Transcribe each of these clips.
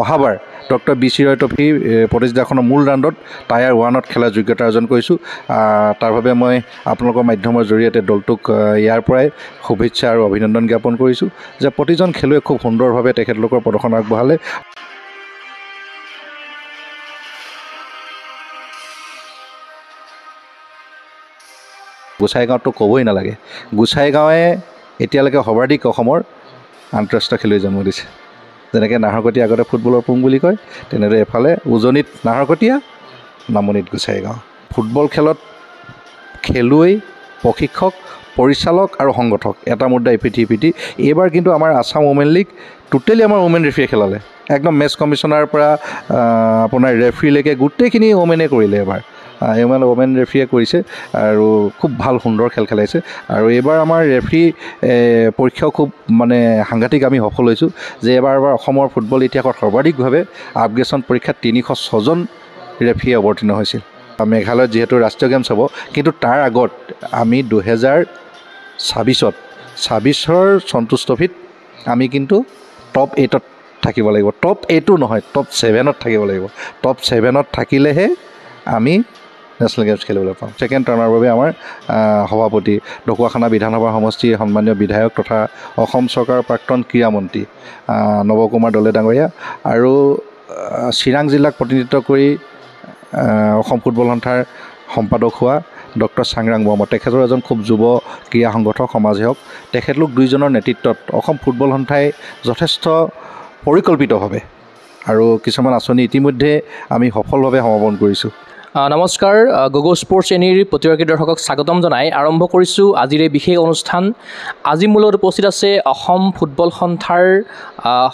অহাবাৰ doctor B C ৰয় trophy প্ৰতিযোগিতাখনৰ মূল ৰাউণ্ডত টায়াৰ 1ত খেলাৰ যোগ্যতা অৰ্জন কৰিছোঁ। তাৰ বাবে মই আপোনালোকৰ মাধ্যমৰ জৰিয়তে দলটোক ইয়াৰ পৰাই শুভেচ্ছা আৰু অভিনন্দন জ্ঞাপন কৰিছোঁ যে প্ৰতিজন খেলুৱৈ খুব সুন্দৰভাৱে তেখেতলোকৰ প্ৰদৰ্শন আগবঢ়ালে। গোসাইগাঁৱতো ক'বই নালাগে, গোসাইগাঁৱে এতিয়ালৈকে সৰ্বাধিক অসমৰ আন্তঃৰাষ্ট্ৰীয় খেলুৱৈ জন্ম দিছে। যেনেকৈ নাহৰকটীয়া আগতে ফুটবলৰ পুং বুলি কয়, তেনেদৰে এফালে উজনিত নাহৰকটীয়া, নামনিত গোসাইগাঁও। ফুটবল খেলত খেলুৱৈ, প্ৰশিক্ষক, পৰিচালক আৰু সংগঠক এটা মুদ্ৰা ইপিঠি সিপিঠি। এইবাৰ কিন্তু আমাৰ আছাম ওমেন লীগ টোটেলি আমাৰ ওমেন ৰেফ্ৰীয়ে খেলালে। একদম মেচ কমিশ্যনাৰ পৰা আপোনাৰ ৰেফ্ৰীলৈকে গোটেইখিনি ওমেনে কৰিলে এবাৰ। ওমেন ৰেফ্ৰীয়ে কৰিছে আৰু খুব ভাল সুন্দৰ খেল খেলাইছে। আৰু এইবাৰ আমাৰ ৰেফ্ৰী পৰীক্ষাও খুব সাংঘাতিক আমি সফল হৈছোঁ যে এবাৰ অসমৰ ফুটবল ইতিহাসত সৰ্বাধিকভাৱে আপগ্ৰেডেশ্যন পৰীক্ষাত 306জন ৰেফ্ৰীয়ে অৱতীৰ্ণ হৈছিল। মেঘালয়ত যিহেতু ৰাষ্ট্ৰীয় গেমছ হ'ব, কিন্তু তাৰ আগত আমি 2026ৰ সন্তোষ ট্ৰফিত আমি কিন্তু টপ 8ত থাকিব লাগিব। টপ 8ও নহয়, টপ 7ত থাকিব লাগিব। টপ 7ত থাকিলেহে আমি নেশ্যনেল গেমছ খেলিবলৈ পাম। ছেকেণ্ড টাৰ্মৰ বাবে আমাৰ সভাপতি ঢকুৱাখানা বিধানসভা সমষ্টিৰ সন্মানীয় বিধায়ক তথা অসম চৰকাৰৰ প্ৰাক্তন ক্ৰীড়ামন্ত্ৰী নৱ কুমাৰ দলে ডাঙৰীয়া আৰু চিৰাং জিলাক প্ৰতিনিধিত্ব কৰি অসম ফুটবল সন্থাৰ সম্পাদক হোৱা ডক্টৰ চাংৰাং মহম্মদ, তেখেতৰ এজন খুব যুৱ ক্ৰীড়া সংগঠক, সমাজসেৱক। তেখেতলোক দুইজনৰ নেতৃত্বত অসম ফুটবল সন্থাই যথেষ্ট পৰিকল্পিতভাৱে আৰু কিছুমান আঁচনি ইতিমধ্যে আমি সফলভাৱে সমাপন কৰিছোঁ। নমস্কাৰ, গগৌ স্পৰ্টছ এনিৰ প্ৰতিগৰাকী দৰ্শকক স্বাগতম জনাই আৰম্ভ কৰিছোঁ আজিৰ এই বিশেষ অনুষ্ঠান। আজি মোৰ লগত উপস্থিত আছে অসম ফুটবল সন্থাৰ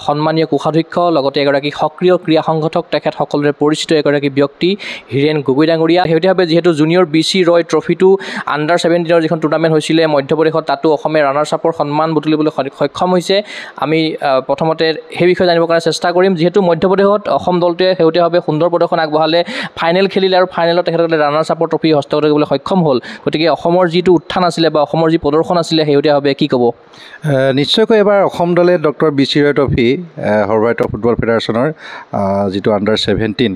সন্মানীয় কোষাধ্যক্ষ, লগতে এগৰাকী সক্ৰিয় ক্ৰীড়া সংগঠক, তেখেত সকলোৰে পৰিচিত এগৰাকী ব্যক্তি হীৰেণ গগৈ ডাঙৰীয়া। শেহতীয়াভাৱে যিহেতু জুনিয়ৰ বি চি ৰয় ট্ৰফিটো আণ্ডাৰ 17ৰ যিখন টুৰ্ণামেণ্ট হৈছিলে মধ্যপ্ৰদেশত, তাতো অসমে ৰানাৰ্ছ আপৰ সন্মান বুটলিবলৈ সক্ষম হৈছে। আমি প্ৰথমতে সেই বিষয়ে জানিবৰ কাৰণে চেষ্টা কৰিম। যিহেতু মধ্যপ্ৰদেশত অসম দলটোৱে শেহতীয়াভাৱে সুন্দৰ প্ৰদৰ্শন আগবঢ়ালে, ফাইনেল খেলিলে আৰু ফাইনেলত তেখেতসকলে ৰানাৰ্ছ আপৰ ট্ৰফি হস্তগত কৰিবলৈ সক্ষম হ'ল। গতিকে অসমৰ যিটো উত্থান আছিলে বা অসমৰ যি প্ৰদৰ্শন আছিলে শেহতীয়াভাৱে কি ক'ব? নিশ্চয়কৈ এবাৰ অসম দলে ডক্টৰ বি চি ৰয় ট্ৰফি সৰ্বভাৰতীয় ফুটবল ফেডাৰেশ্যনৰ যিটো আণ্ডাৰ 17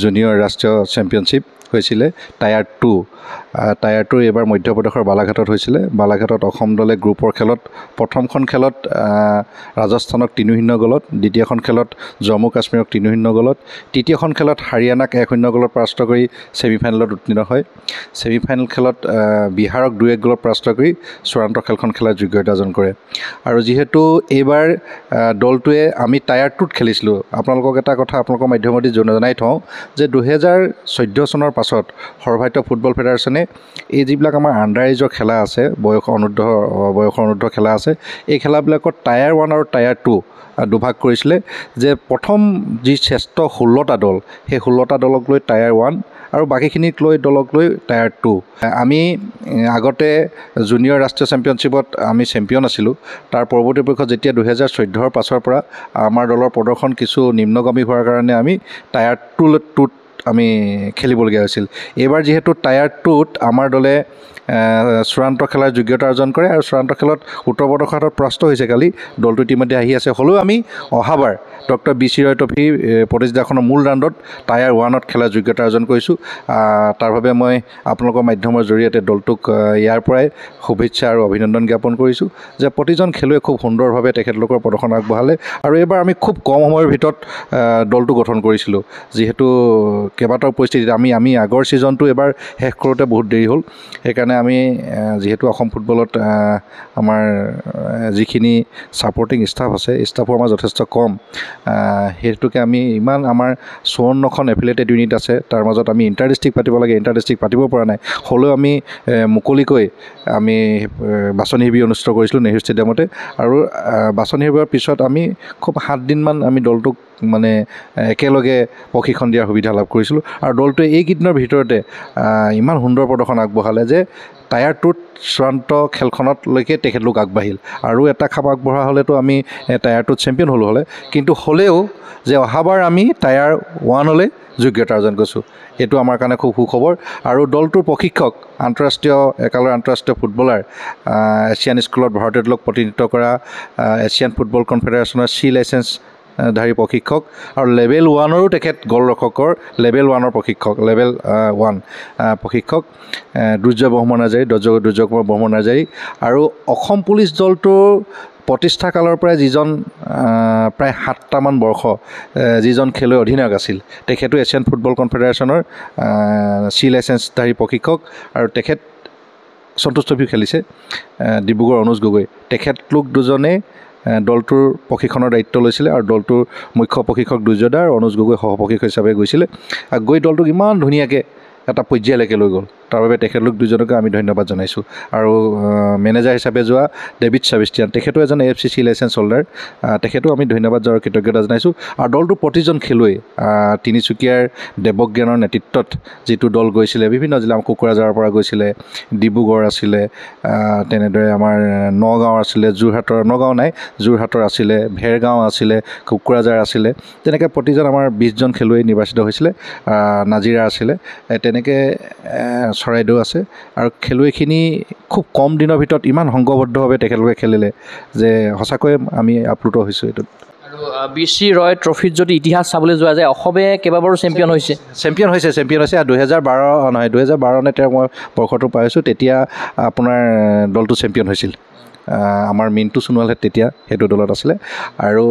জুনিয়ৰ ৰাষ্ট্ৰীয় চেম্পিয়নশ্বিপ হৈছিলে টায়াৰ 2 এইবাৰ মধ্যপ্ৰদেশৰ বালাঘাটত হৈছিলে। বালাঘাটত অসম দলে গ্ৰুপৰ খেলত প্ৰথমখন খেলত ৰাজস্থানক 3-0 গ'লত, দ্বিতীয়খন খেলত জম্মু কাশ্মীৰক 3-0 গ'লত, তৃতীয়খন খেলত হাৰিয়ানাক 1-0 গ'লত পৰাস্ত কৰি ছেমিফাইনেলত উত্তীৰ্ণ হয়। ছেমিফাইনেল খেলত বিহাৰক 2-1 গ'লত পৰাস্ত কৰি চূড়ান্ত খেলখন খেলাৰ যোগ্যতা অৰ্জন কৰে। আৰু যিহেতু এইবাৰ দলটোৱে আমি টায়াৰ 2ত খেলিছিলোঁ, আপোনালোকক এটা কথা আপোনালোকৰ মাধ্যমেদি জনাই থওঁ যে 2014 চনৰ পাছত সৰ্বভাৰতীয় ফুটবল ফেডাৰেশ্যনে এই যিবিলাক আমাৰ আণ্ডাৰ এজৰ খেলা আছে, বয়সৰ অনুৰ্ধ খেলা আছে, এই খেলাবিলাকত টায়াৰ 1 আৰু টায়াৰ 2 দুভাগ কৰিছিলে। যে প্ৰথম যি শ্ৰেষ্ঠ 16টা দল, সেই 16টা দলক লৈ টায়াৰ 1 আৰু বাকীখিনিক দলক লৈ টায়াৰ 2। আমি আগতে জুনিয়ৰ ৰাষ্ট্ৰীয় চেম্পিয়নশ্বিপত আমি চেম্পিয়ন আছিলোঁ। তাৰ পৰৱৰ্তী পক্ষত যেতিয়া 2014ৰ পাছৰ পৰা আমাৰ দলৰ প্ৰদৰ্শন কিছু নিম্নগামী হোৱাৰ কাৰণে আমি টায়াৰ 2ত আমি খেলিবলগীয়া হৈছিল। এইবাৰ যিহেতু টায়াৰ 2ত আমাৰ দলে চূড়ান্ত খেলাৰ যোগ্যতা অৰ্জন কৰে আৰু চূড়ান্ত খেলত উত্তৰ প্ৰদেশৰ হাতত পৰাস্ত হৈছে কালি। দলটো ইতিমধ্যে আহি আছে। হ'লেও আমি অহাবাৰ ডক্টৰ বি চি ৰয় ট্ৰফি প্ৰতিযোগিতাখনৰ মূল ৰাউণ্ডত টায়াৰ 1ত খেলাৰ যোগ্যতা অৰ্জন কৰিছোঁ। তাৰ বাবে মই আপোনালোকৰ মাধ্যমৰ জৰিয়তে দলটোক ইয়াৰ পৰাই শুভেচ্ছা আৰু অভিনন্দন জ্ঞাপন কৰিছোঁ যে প্ৰতিজন খেলুৱৈ খুব সুন্দৰভাৱে তেখেতলোকৰ প্ৰদৰ্শন আগবঢ়ালে। আৰু এইবাৰ আমি খুব কম সময়ৰ ভিতৰত দলটো গঠন কৰিছিলোঁ। যিহেতু কেইবাটাও পৰিস্থিতিত আমি আগৰ ছিজনটো এবাৰ শেষ কৰোঁতে বহুত দেৰি হ'ল। সেইকাৰণে আমি যিহেতু অসম ফুটবলত আমাৰ যিখিনি ছাপৰ্টিং ষ্টাফ আছে, ষ্টাফো আমাৰ যথেষ্ট কম, সেইটোকে আমি ইমান আমাৰ 54খন এফিলিয়েটেড ইউনিট আছে, তাৰ মাজত আমি ইণ্টাৰ ডিষ্ট্ৰিক্ট পাতিব লাগে, ইণ্টাৰ ডিষ্ট্ৰিক্ট পাতিব পৰা নাই। হ'লেও আমি মুকলিকৈ আমি বাছনি শিবিৰ অনুষ্ঠিত কৰিছিলোঁ নেহৰু ষ্টেডিয়ামতে। আৰু বাছনি শিবিৰৰ পিছত আমি খুব 7 দিনমান আমি দলটোক একেলগে প্ৰশিক্ষণ দিয়াৰ সুবিধা লাভ কৰিছিলোঁ। আৰু দলটোৱে এইকেইদিনৰ ভিতৰতে ইমান সুন্দৰ প্ৰদৰ্শন আগবঢ়ালে যে টায়াৰ 2ত চূড়ান্ত খেলখনলৈকে তেখেতলোক আগবাঢ়িল। আৰু এটা খাপ আগবঢ়া হ'লেতো আমি টায়াৰ 2ত চেম্পিয়ন হ'লে, কিন্তু হ'লেও যে অহাবাৰ আমি টায়াৰ 1লৈ যোগ্যতা অৰ্জন কৰিছোঁ, এইটো আমাৰ কাৰণে খুব সুখবৰ। আৰু দলটোৰ প্ৰশিক্ষক একালৰ আন্তঃৰাষ্ট্ৰীয় ফুটবলাৰ, এছিয়ান স্কুলত ভাৰতীয় দলক প্ৰতিনিধিত্ব কৰা এছিয়ান ফুটবল কনফেডাৰেশ্যনৰ C লাইচেঞ্চ ধাৰী প্ৰশিক্ষক আৰু লেভেল 1ৰো তেখেত গলৰক্ষকৰ লেভেল 1ৰ প্ৰশিক্ষক লেভেল 1 প্ৰশিক্ষক দুৰ্জয় ব্ৰহ্ম নাৰ্জাৰী দুৰ্জয় কুমাৰ ব্ৰহ্ম নাৰ্জাৰী আৰু অসম পুলিচ দলটোৰ প্ৰতিষ্ঠা কালৰ পৰাই যিজন প্ৰায় 7টামান বৰ্ষ যিজন খেলুৱৈ অধিনায়ক আছিল তেখেতো এছিয়ান ফুটবল কনফেডাৰেশ্যনৰ চি লাইচেন্সধাৰী প্ৰশিক্ষক আৰু তেখেত সন্তোষ ট্ৰফি খেলিছে ডিব্ৰুগড় অনুজ গগৈ তেখেতলোক দুজনে দলটোৰ প্ৰশিক্ষণৰ দায়িত্ব লৈছিলে আৰু দলটোৰ মুখ্য প্ৰশিক্ষক দুৰ্জয় দা আৰু অনুজ গগৈ সহ প্ৰশিক্ষক হিচাপে গৈছিলে আৰু গৈ দলটোক ইমান ধুনীয়াকৈ এটা পৰ্যায়লৈকে লৈ গ'ল তাৰ বাবে তেখেতলোক দুজনকে আমি ধন্যবাদ জনাইছোঁ আৰু মেনেজাৰ হিচাপে যোৱা ডেভিড ছাবিষ্টিয়ান তেখেতো এজন AFCC লাইচেন্স হোল্ডাৰ তেখেতো আমি ধন্যবাদ আৰু কৃতজ্ঞতা জনাইছোঁ আৰু দলটোৰ প্ৰতিজন খেলুৱৈ তিনিচুকীয়াৰ দেৱজ্ঞানৰ নেতৃত্বত যিটো দল গৈছিলে বিভিন্ন জিলা কোকৰাঝাৰৰ পৰা গৈছিলে ডিব্ৰুগড় আছিলে তেনেদৰে আমাৰ নগাঁও আছিলে যোৰহাটৰ আছিলে ভেৰগাঁও আছিলে কোকৰাঝাৰ আছিলে তেনেকৈ প্ৰতিজন আমাৰ 20জন খেলুৱৈ নিৰ্বাচিত হৈছিলে নাজিৰা আছিলে তেনেকৈ চৰাইদেউ আছে আৰু খেলুৱৈখিনি খুব কম দিনৰ ভিতৰত ইমান সংঘবদ্ধভাৱে তেখেতলোকে খেলিলে যে সঁচাকৈ আমি আপ্লুত হৈছোঁ এইটোত আৰু BC ৰয় ট্ৰফিত যদি ইতিহাস চাবলৈ যোৱা যায় অসমে কেইবাবাৰো চেম্পিয়ন হৈছে আৰু 2012 নে 13 মই বৰ্ষটো পাইছোঁ তেতিয়া আপোনাৰ দলটো চেম্পিয়ন হৈছিল আমাৰ মিণ্টু সোণোৱালহে তেতিয়া সেইটো দলত আছিলে আৰু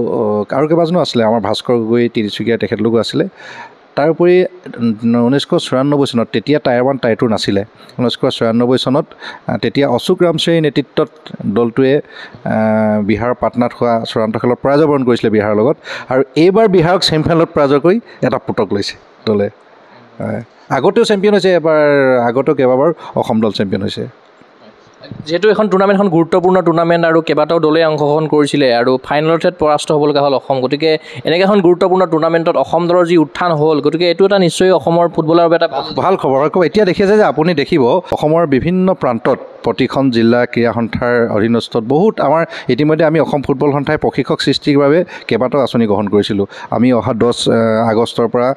কেইবাজনো আছিলে আমাৰ ভাস্কৰ গগৈ তিনিচুকীয়াৰ তেখেতলোকো আছিলে তাৰোপৰি 1994 চনত তেতিয়া টায়াৰ 1 টায়াৰ 2 নাছিলে 1994 চনত তেতিয়া অশোক ৰামচাৰীৰ নেতৃত্বত দলটোৱে বিহাৰৰ পাটনাত হোৱা চূড়ান্ত খেলত পৰাজয় বৰণ কৰিছিলে বিহাৰৰ লগত আৰু এইবাৰ বিহাৰক ছেমিফাইনেলত পৰাজয় কৰি এটা পুতক লৈছে দলে আগতেও চেম্পিয়ন হৈছে এবাৰ আগতেও কেইবাবাৰ অসম দল চেম্পিয়ন হৈছে যেহেতু এখন টুৰ্ণামেণ্টখন গুৰুত্বপূৰ্ণ টুৰ্ণামেণ্ট আৰু কেইবাটাও দলে অংশগ্ৰহণ কৰিছিলে আৰু ফাইনেলত পৰাস্ত হ'ব লগা হ'ল অসম গতিকে এনেকৈ এখন গুৰুত্বপূৰ্ণ টুৰ্ণামেণ্টত অসম দলৰ যি উত্থান হ'ল গতিকে এইটো এটা নিশ্চয় অসমৰ ফুটবলৰ বাবে এটা ভাল খবৰ এতিয়া দেখিছে যে আপুনি দেখিব অসমৰ বিভিন্ন প্ৰান্তত প্ৰতিখন জিলা ক্ৰীড়া সন্থাৰ অধীনস্থত বহুত আমাৰ ইতিমধ্যে আমি অসম ফুটবল সন্থাই প্ৰশিক্ষক সৃষ্টিৰ বাবে কেইবাটাও আঁচনি গ্ৰহণ কৰিছিলোঁ আমি অহা 10 আগষ্টৰ পৰা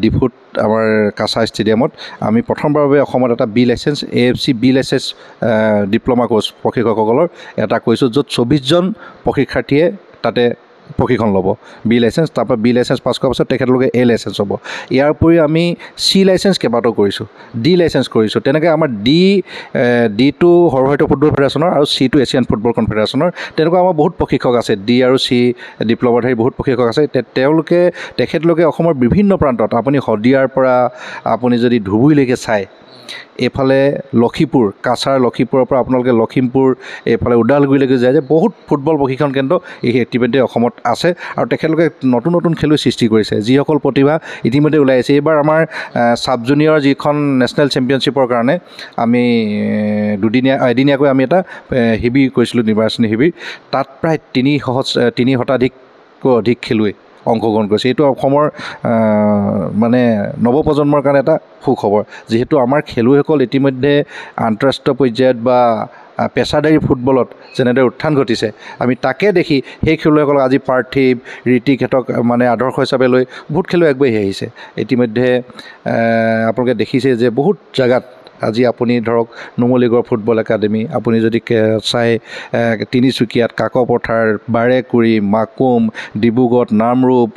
ডিফুত আমাৰ কাছা ষ্টেডিয়ামত আমি প্ৰথমবাৰৰ বাবে অসমত এটা B licence AFC B licence diploma course প্ৰশিক্ষকসকলৰ এটা কৈছোঁ য'ত 24জন প্ৰশিক্ষাৰ্থীয়ে তাতে প্ৰশিক্ষণ ল'ব বি লাইচেন্স তাৰপৰা বি লাইচেন্স পাছ কৰাৰ পাছত তেখেতলোকে A লাইচেন্স হ'ব ইয়াৰ উপৰি আমি চি লাইচেন্স কেইবাটাও কৰিছোঁ ডি লাইচেন্স কৰিছোঁ তেনেকৈ আমাৰ ডিটো সৰ্বভাৰতীয় ফুটবল ফেডাৰেশ্যনৰ আৰু চিটো এছিয়ান ফুটবল কনফেডাৰেশ্যনৰ তেনেকুৱা আমাৰ বহুত প্ৰশিক্ষক আছে ডি আৰু চি ডিপ্ল'মাধাৰী বহুত প্ৰশিক্ষক আছে তেখেতলোকে অসমৰ বিভিন্ন প্ৰান্তত আপুনি শদিয়াৰ পৰা আপুনি যদি ধুবুৰীলৈকে চায় এইফালে লখিমপুৰ কাছাৰ লখিমপুৰৰ পৰা আপোনালোকে লখিমপুৰ এইফালে ওদালগুৰিলৈকে যায় যে বহুত ফুটবল প্ৰশিক্ষণ কেন্দ্ৰ ইতিমধ্যে অসমত আছে আৰু তেখেতলোকে নতুন নতুন খেলুৱৈ সৃষ্টি কৰিছে যিসকল প্ৰতিভা ইতিমধ্যে ওলাই আহিছে এইবাৰ আমাৰ ছাব জুনিয়ৰ যিখন নেশ্যনেল চেম্পিয়নশ্বিপৰ কাৰণে আমি এদিনীয়াকৈ আমি এটা শিবিৰ কৰিছিলোঁ নিৰ্বাচনী শিবিৰ তাত প্ৰায় 3 শতাধিককৈ অধিক খেলুৱৈ অংশগ্ৰহণ কৰিছে এইটো অসমৰ মানে নৱপ্ৰজন্মৰ কাৰণে এটা সুখবৰ যিহেতু আমাৰ খেলুৱৈসকল ইতিমধ্যে আন্তঃৰাষ্ট্ৰীয় পৰ্যায়ত বা পেছাদাৰী ফুটবলত যেনেদৰে উত্থান ঘটিছে আমি তাকে দেখি সেই খেলুৱৈসকলক আজি পাৰ্থিৱ ঋতিকহঁতক মানে আদৰ্শ হিচাপে লৈ বহুত খেলুৱৈ আগবাঢ়ি আহিছে ইতিমধ্যে আপোনালোকে দেখিছে যে বহুত জেগাত আজি আপুনি ধৰক নুমলীগড় ফুটবল একাডেমি আপুনি যদি চাই তিনিচুকীয়াত কাকপথাৰ বাৰেকুৰি মাকুম ডিব্ৰুগড় নামৰূপ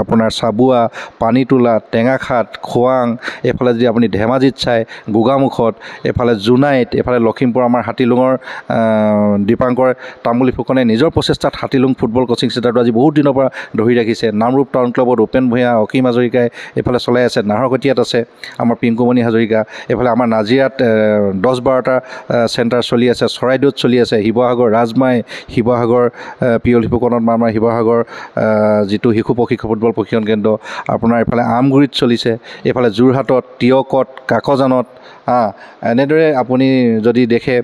আপোনাৰ চাবুৱা পানীতোলা টেঙাখাট খোৱাং এইফালে যদি আপুনি ধেমাজিত চাই গোগামুখত এইফালে জোনাইত এইফালে লখিমপুৰ আমাৰ হাতীলুঙৰ দীপাংকৰ তামুলী ফুকনে নিজৰ প্ৰচেষ্টাত হাতীলুং ফুটবল কোচিং চেণ্টাৰটো আজি বহুত দিনৰ পৰা ধৰি ৰাখিছে নামৰূপ টাউন ক্লাবত উপেন ভূঞা অসীম হাজৰিকাই এইফালে চলাই আছে নাহৰকটীয়াত আছে আমাৰ পিংকুমণি হাজৰিকা এইফালে আমাৰ নাজিৰাত 10-12টা চেণ্টাৰ চলি আছে চৰাইদেউত চলি আছে শিৱসাগৰ ৰাজমাই শিৱসাগৰ পিয়লি ফুকনত আমাৰ শিৱসাগৰ যিটো শিশু প্ৰশিক্ষণ ফুটবল প্ৰশিক্ষণ কেন্দ্ৰ আপোনাৰ এইফালে আমগুৰিত চলিছে এইফালে যোৰহাটত টিয়কত কাকজানত এনেদৰে আপুনি যদি দেখে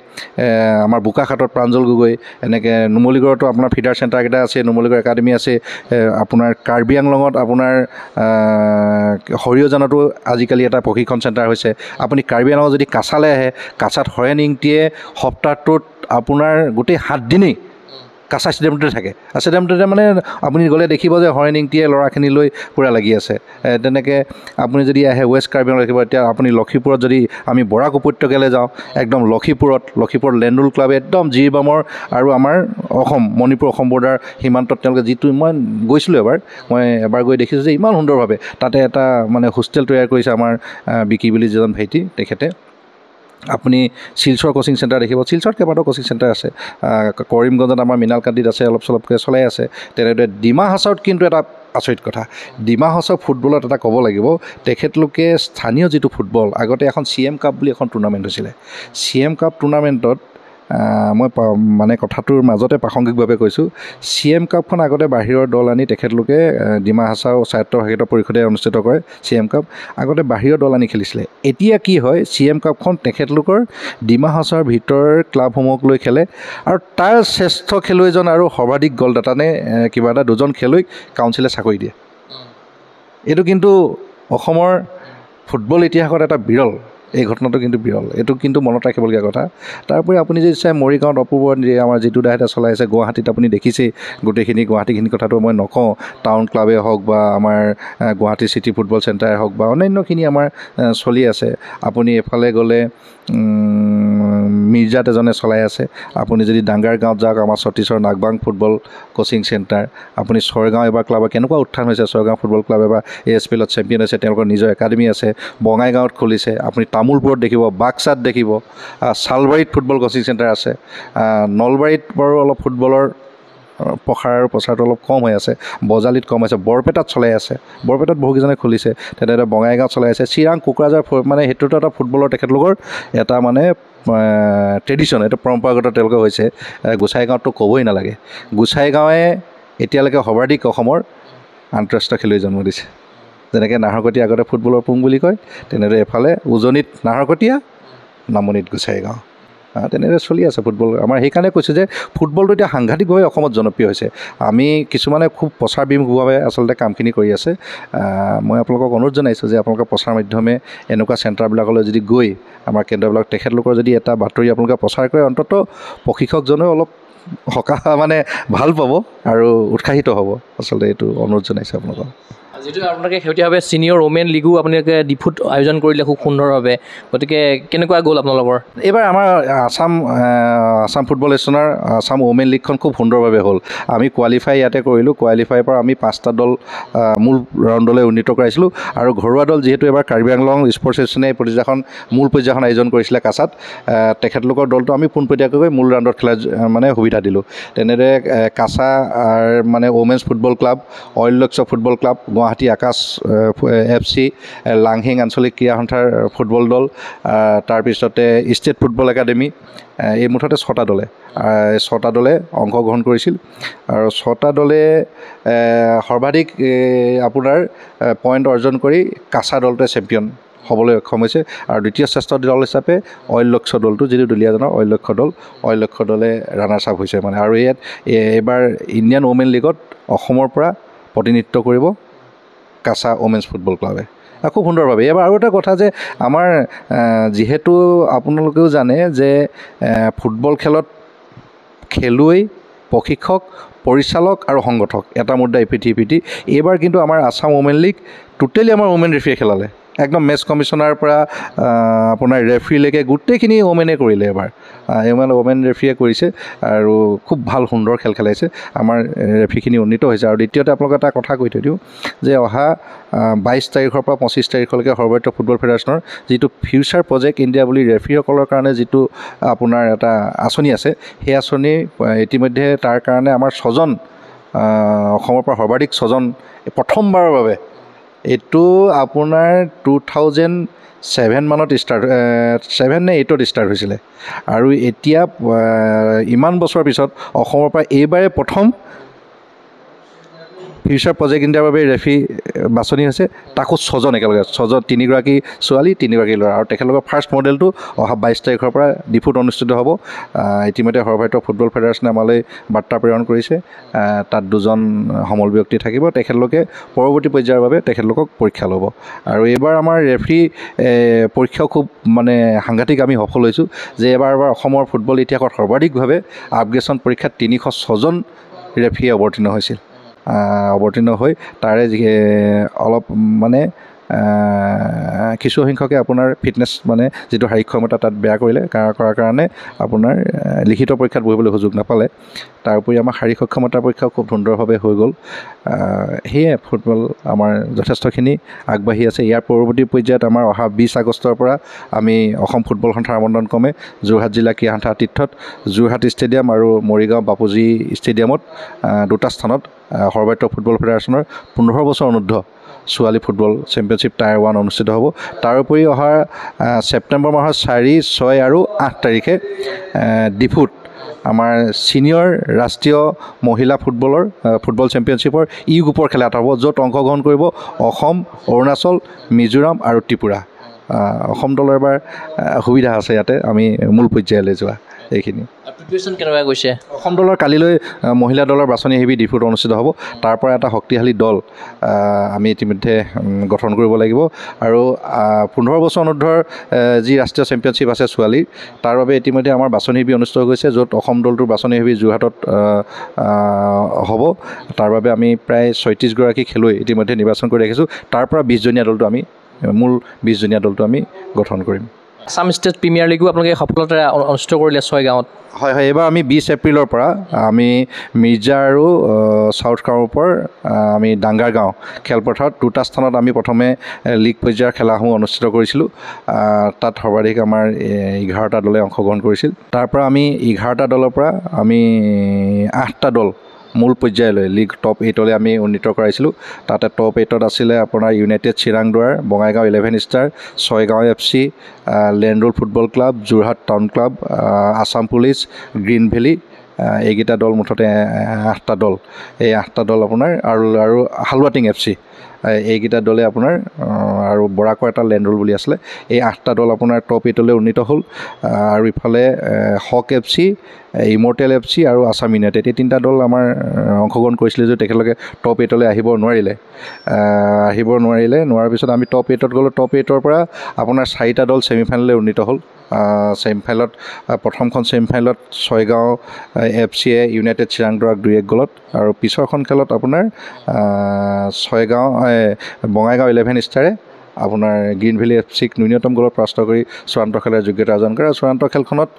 আমাৰ বোকাখাটত প্ৰাঞ্জল গগৈ এনেকৈ নুমলীগড়তো আপোনাৰ ফিডাৰ চেণ্টাৰকেইটা আছে নুমলীগড় একাডেমি আছে আপোনাৰ কাৰ্বি আংলঙত আপোনাৰ সৰিয়জানতো আজিকালি এটা প্ৰশিক্ষণ চেণ্টাৰ হৈছে আপুনি কাৰ্বি আংলঙত যদি কাছালৈ আহে কাছাত হৰেণ ইংটিয়ে সপ্তাহটোত আপোনাৰ গোটেই 7 দিনেই কাছা ষ্টেডিয়ামতে থাকে। ষ্টেডিয়ামটোতে মানে আপুনি গ'লে দেখিব যে হৰেণিংটিয়ে ল'ৰাখিনি লৈ পূৰা লাগি আছে। তেনেকৈ আপুনি যদি আহে ৱেষ্ট কাৰ্বি আংলং দেখিব। এতিয়া আপুনি লক্ষীপুৰত যদি আমি বৰাক উপত্যকালৈ যাওঁ, একদম লক্ষীপুৰত লেণ্ডুল ক্লাবে একদম জিৰিবামৰ আৰু আমাৰ অসম মণিপুৰ অসম বৰ্ডাৰ সীমান্তত তেওঁলোকে যিটো মই গৈছিলোঁ মই এবাৰ গৈ দেখিছোঁ যে ইমান সুন্দৰভাৱে তাতে এটা মানে হোষ্টেল তৈয়াৰ কৰিছে আমাৰ বিকি বুলি যিজন ভাইটি তেখেতে। আপুনি শিলচৰ কোচিং চেণ্টাৰ দেখিব, শিলচৰত কেইবাটাও কোচিং চেণ্টাৰ আছে। কৰিমগঞ্জত আমাৰ মৃণালকান্দিত আছে, অলপ চলপকৈ চলাই আছে। তেনেদৰে ডিমা হাছাওত কিন্তু এটা আচৰিত কথা, ডিমা হাছাও ফুটবলত এটা ক'ব লাগিব, তেখেতলোকে স্থানীয় যিটো ফুটবল, আগতে এখন CM কাপ বুলি এখন টুৰ্ণামেণ্ট হৈছিলে। CM কাপ টুৰ্ণামেণ্টত মই মানে কথাটোৰ মাজতে প্ৰাসংগিকভাৱে কৈছোঁ, CM কাপখন আগতে বাহিৰৰ দল আনি তেখেতলোকে ডিমা হাছাও স্বায়ত্তশাসিত পৰিষদে অনুষ্ঠিত কৰে। CM কাপ আগতে বাহিৰৰ দল আনি খেলিছিলে। এতিয়া কি হয়, CM কাপখন তেখেতলোকৰ ডিমা হাছাওৰ ভিতৰৰ ক্লাবসমূহক লৈ খেলে আৰু তাৰ শ্ৰেষ্ঠ খেলুৱৈজন আৰু সৰ্বাধিক গ'লদাতানে কিবা এটা 2জন খেলুৱৈক কাউন্সিলে চাকৰি দিয়ে। এইটো কিন্তু অসমৰ ফুটবল ইতিহাসত এটা বিৰল, এই ঘটনাটো কিন্তু বিৰল, এইটো কিন্তু মনত ৰাখিবলগীয়া কথা। তাৰোপৰি আপুনি যদি চাই মৰিগাঁৱত অপূৰ্ব আমাৰ যিটো দাহেতে চলাই আছে, গুৱাহাটীত আপুনি দেখিছেই গোটেইখিনি, গুৱাহাটীখিনি কথাটো মই নকওঁ, টাউন ক্লাবেই হওক বা আমাৰ গুৱাহাটী চিটি ফুটবল চেণ্টাৰে হওক বা অন্যান্যখিনি আমাৰ চলি আছে। আপুনি এফালে গ'লে মিৰ্জাত এজনে চলাই আছে। আপুনি যদি ডাংগাৰ গাঁৱত যাওক, আমাৰ ছত্তীশৰ নাগবাং ফুটবল কোচিং চেণ্টাৰ। আপুনি ছয়গাঁও এবাৰ ক্লাবৰ কেনেকুৱা উত্থান হৈছে, ছয়গাঁও ফুটবল ক্লাব এবাৰ ASPLত চেম্পিয়ন হৈছে, তেওঁলোকৰ নিজৰ একাডেমি আছে। বঙাইগাঁৱত খুলিছে, আপুনি তামোলপুৰত দেখিব, বাক্সাত দেখিব, চালবাৰীত ফুটবল কোচিং চেণ্টাৰ আছে। নলবাৰীত বাৰু অলপ ফুটবলৰ প্ৰসাৰ আৰু প্ৰচাৰটো অলপ কম হৈ আছে, বজালিত কম হৈছে, বৰপেটাত চলাই আছে, বৰপেটাত বহুকেইজনে খুলিছে। তেনেদৰে বঙাইগাঁৱত চলাই আছে, চিৰাং কোকৰাঝাৰ, মানে সেইটোতো এটা ফুটবলৰ তেখেতলোকৰ এটা মানে ট্ৰেডিশ্যন, এইটো পৰম্পৰাগত তেওঁলোকে হৈছে। গোসাইগাঁৱততো ক'বই নালাগে, গোসাইগাঁৱে এতিয়ালৈকে সৰ্বাধিক অসমৰ আন্তঃৰাষ্ট্ৰীয় খেলুৱৈ জন্ম দিছে। যেনেকৈ নাহৰকটীয়া আগতে ফুটবলৰ পুং বুলি কয়, তেনেদৰে এফালে উজনিত নাহৰকটীয়া, নামনিত গোসাইগাঁও, তেনেদৰে চলি আছে ফুটবল আমাৰ। সেইকাৰণে কৈছোঁ যে ফুটবলটো এতিয়া সাংঘাতিকভাৱে অসমত জনপ্ৰিয় হৈছে। আমি কিছুমানে খুব প্ৰচাৰ বিমুখভাৱে আচলতে কামখিনি কৰি আছে। মই আপোনালোকক অনুৰোধ জনাইছোঁ যে আপোনালোকে প্ৰচাৰ মাধ্যমে এনেকুৱা চেণ্টাৰবিলাকলৈ যদি গৈ আমাৰ কেন্দ্ৰবিলাক তেখেতলোকৰ যদি এটা বাতৰি আপোনালোকে প্ৰচাৰ কৰে, অন্ততঃ প্ৰশিক্ষকজনেও অলপ সকাহ মানে ভাল পাব আৰু উৎসাহিত হ'ব। আচলতে এইটো অনুৰোধ জনাইছোঁ আপোনালোকক। যিটো আপোনালোকে শেহতীয়াভাৱে ছিনিয়ৰ ওমেন লীগো আপোনালোকে ডিফুত আয়োজন কৰিলে খুব সুন্দৰভাৱে, গতিকে কেনেকুৱা গ'ল আপোনালোকৰ? এইবাৰ আমাৰ আসাম ফুটবল এছ'চিয়েশ্যনৰ আসাম ওমেন লীগখন খুব সুন্দৰভাৱে হ'ল। আমি কোৱালিফাই ইয়াতে কৰিলোঁ, কোৱালিফাইৰ পৰা আমি 5টা দল মূল ৰাউণ্ডলৈ উন্নীত কৰাইছিলোঁ আৰু ঘৰুৱা দল যিহেতু এবাৰ কাৰ্বি আংলং স্পৰ্টছ এছ'চিয়েশ্যনে মূল পৰ্যায়খন আয়োজন কৰিছিলে কাছাত, তেখেতলোকৰ দলটো আমি পোনপটীয়াকৈ মূল ৰাউণ্ডত খেলাৰ মানে সুবিধা দিলোঁ। তেনেদৰে কাছা মানে ওমেন্স ফুটবল ক্লাব, অইল লক্ষ্য ফুটবল ক্লাব, গুৱাহাটী আকাশ FC, লাংহিং আঞ্চলিক ক্ৰীড়া সন্থাৰ ফুটবল দল, তাৰপিছতে ষ্টেট ফুটবল একাডেমি, এই মুঠতে 6টা দলে অংশগ্ৰহণ কৰিছিল আৰু 6টা দলে সৰ্বাধিক আপোনাৰ পইণ্ট অৰ্জন কৰি কাছা দলটোৱে চেম্পিয়ন হ'বলৈ সক্ষম হৈছে। আৰু দ্বিতীয় শ্ৰেষ্ঠ দল হিচাপে অইল লক্ষ্য দলটো, যিটো দুলীয়াজনৰ অইল লক্ষ্য দলে ৰানাৰ্ছ আপ হৈছে মানে। আৰু ইয়াত এইবাৰ ইণ্ডিয়ান ওমেন লীগত অসমৰ পৰা প্ৰতিনিধিত্ব কৰিব কাছা ওমেন্স ফুটবল ক্লাবে খুব সুন্দৰভাৱে। এইবাৰ আৰু এটা কথা যে আমাৰ যিহেতু আপোনালোকেও জানে যে ফুটবল খেলত খেলুৱৈ, প্ৰশিক্ষক, পৰিচালক আৰু সংগঠক এটা মুদ্ৰা ইপিঠি সিপিঠি। এইবাৰ কিন্তু আমাৰ আসাম ওমেন লীগ টোটেলি আমাৰ ওমেন ৰেফাৰীয়ে খেলালে, একদম মেচ কমিশ্যনাৰ পৰা আপোনাৰ ৰেফাৰীলৈকে গোটেইখিনি ওমেনে কৰিলে এইবাৰ। ওমেন ৰেফাৰীয়ে কৰিছে আৰু খুব ভাল সুন্দৰ খেল খেলাইছে। আমাৰ ৰেফাৰীখিনি উন্নীত হৈছে। আৰু দ্বিতীয়তে আপোনালোকে এটা কথা কৈ থৈ দিওঁ যে অহা 22 তাৰিখৰ পৰা 25 তাৰিখলৈকে সৰ্বভাৰতীয় ফুটবল ফেডাৰেশ্যনৰ যিটো ফিউচাৰ প্ৰজেক্ট ইণ্ডিয়া বুলি ৰেফাৰীসকলৰ কাৰণে যিটো আপোনাৰ এটা আঁচনি আছে, সেই আঁচনি ইতিমধ্যে তাৰ কাৰণে আমাৰ 6জন অসমৰ পৰা সৰ্বাধিক 6জন প্ৰথমবাৰৰ বাবে, এইটো আপোনাৰ 2007 মানত 7 নে 8ত ষ্টাৰ্ট হৈছিলে আৰু এতিয়া ইমান বছৰৰ পিছত অসমৰ পৰা এইবাৰে প্ৰথম ফিউচাৰ প্ৰজেক্ট ইণ্ডিয়াৰ বাবে ৰেফাৰী বাছনি হৈছে তাকো 6জন একেলগে 6জন 3গৰাকী ছোৱালী 3গৰাকী ল'ৰা আৰু তেখেতলোকৰ ফাৰ্ষ্ট মডেলটো অহা 22 তাৰিখৰ পৰা ডিফুত অনুষ্ঠিত হ'ব ইতিমধ্যে সৰ্বভাৰতীয় ফুটবল ফেডাৰেশ্যনে আমালৈ বাৰ্তা প্ৰেৰণ কৰিছে তাত 2জন সমল ব্যক্তি থাকিব তেখেতলোকে পৰৱৰ্তী পৰ্যায়ৰ বাবে তেখেতলোকক পৰীক্ষা ল'ব আৰু এইবাৰ আমাৰ ৰেফাৰী পৰীক্ষাও খুব মানে সাংঘাতিক আমি সফল হৈছোঁ যে এবাৰ অসমৰ ফুটবল ইতিহাসত সৰ্বাধিকভাৱে আপগ্ৰেডেশ্যন পৰীক্ষাত 306জন ৰেফাৰী অৱতীৰ্ণ হৈ তাৰে অলপ মানে কিছু সংখ্যকে আপোনাৰ ফিটনেছ মানে যিটো শাৰীৰিক ক্ষমতা তাত বেয়া কৰিলে কৰাৰ কাৰণে আপোনাৰ লিখিত পৰীক্ষাত বহিবলৈ সুযোগ নাপালে তাৰ উপৰি আমাৰ শাৰীৰিক সক্ষমতাৰ পৰীক্ষাও খুব সুন্দৰভাৱে হৈ গ'ল সেয়ে ফুটবল আমাৰ যথেষ্টখিনি আগবাঢ়ি আছে ইয়াৰ পৰৱৰ্তী পৰ্যায়ত আমাৰ অহা 20 আগষ্টৰ পৰা আমি অসম ফুটবল সন্থাৰ আমন্ত্ৰণ ক্ৰমে যোৰহাট জিলা ক্ৰীড়া সন্থা আতিথ্যত যোৰহাট ষ্টেডিয়াম আৰু মৰিগাঁও বাপুজী ষ্টেডিয়ামত দুটা স্থানত সৰ্বভাৰতীয় ফুটবল ফেডাৰেশ্যনৰ 15 বছৰ অনুৰ্ধ ছোৱালী ফুটবল চেম্পিয়নশ্বিপ টায়াৰ 1 অনুষ্ঠিত হ'ব তাৰোপৰি অহা ছেপ্টেম্বৰ মাহৰ 4, 6 আৰু 8 তাৰিখে ডিফুত আমাৰ ছিনিয়ৰ ৰাষ্ট্ৰীয় মহিলা ফুটবল চেম্পিয়নশ্বিপৰ গ্ৰুপৰ খেলা এটা হ'ব য'ত অংশগ্ৰহণ কৰিব অসম অৰুণাচল মিজোৰাম আৰু ত্ৰিপুৰা অসম দলৰ এবাৰ সুবিধা আছে ইয়াতে আমি মূল পৰ্যায়লৈ যোৱা এইখিনি প্ৰিপাৰেশ্যন কেনেকুৱা গৈছে অসম দলৰ কালিলৈ মহিলা দলৰ বাছনি হেবি ডিফুত অনুষ্ঠিত হ'ব তাৰ পৰা এটা শক্তিশালী দল আমি ইতিমধ্যে গঠন কৰিব লাগিব আৰু 15 বছৰ অনুৰ্ধৰ যি ৰাষ্ট্ৰীয় চেম্পিয়নশ্বিপ আছে ছোৱালীৰ তাৰ বাবে ইতিমধ্যে আমাৰ বাছনি হেবি অনুষ্ঠিত হৈছে য'ত অসম দলটোৰ বাছনি হেবি যোৰহাটত হ'ব তাৰ বাবে আমি প্ৰায় 36গৰাকী খেলুৱৈ ইতিমধ্যে নিৰ্বাচন কৰি ৰাখিছোঁ তাৰ পৰা 20জনীয়া দলটো আমি মূল 20জনীয়া দলটো আমি গঠন কৰিম আসাম ষ্টেট প্ৰিমিয়াৰ লীগো আপোনালোকে সফলতাৰে অনুষ্ঠিত কৰিলে 6 গাঁৱত হয় এইবাৰ আমি 20 এপ্ৰিলৰ পৰা আমি মিৰ্জা আৰু চাউথ কামৰূপৰ আমি ডাংগাৰ গাঁও খেলপথাৰত দুটা স্থানত আমি প্ৰথমে লীগ পৰ্যায়ৰ খেলাসমূহ অনুষ্ঠিত কৰিছিলোঁ তাত সৰ্বাধিক আমাৰ 11টা দলে অংশগ্ৰহণ কৰিছিল তাৰ পৰা আমি 11টা দলৰ পৰা আমি 8টা দল মূল পৰ্যায়লৈ লীগ টপ 8লৈ আমি উন্নীত কৰাইছিলোঁ তাতে টপ 8ত আছিলে আপোনাৰ ইউনাইটেড চিৰাংদুৱাৰ বঙাইগাঁও 11 ষ্টাৰ 6 গাঁও FC লেণ্ড ৰোল football club Jorhat town club Assam police Green Valley এইকেইটা দল মুঠতে 8টা দল এই 8টা দল আপোনাৰ আৰু হালৱাটিং FC এইকেইটা দলে আপোনাৰ আৰু বৰাকৰ এটা লেণ্ড ৰোল বুলি আছিলে এই 8টা দল আপোনাৰ টপ 8লৈ উন্নীত হ'ল আৰু ইফালে হক FC ইমৰ্টেল FC আৰু আছাম ইউনাইটেড এই তিনিটা দল আমাৰ অংশগ্ৰহণ কৰিছিলে যে তেখেতলোকে টপ 8লৈ আহিব নোৱাৰাৰ পিছত আমি টপ 8ত গ'লোঁ টপ 8ৰ পৰা আপোনাৰ 4টা দল ছেমিফাইনেললৈ উন্নীত হ'ল ছেমিফাইনেলত প্ৰথমখন ছেমিফাইনেলত 6 গাঁও FCয়ে ইউনাইটেড চিৰাংদুৱাৰক 2-1 গ'লত আৰু পিছৰখন খেলত আপোনাৰ 6 গাঁও বঙাইগাঁও 11 ষ্টাৰে আপোনাৰ গ্ৰীণ ভেলী FCক ন্যূনতম গ'লত পৰাস্ত কৰি চূড়ান্ত খেলৰ যোগ্যতা অৰ্জন কৰে আৰু চূড়ান্ত খেলখনত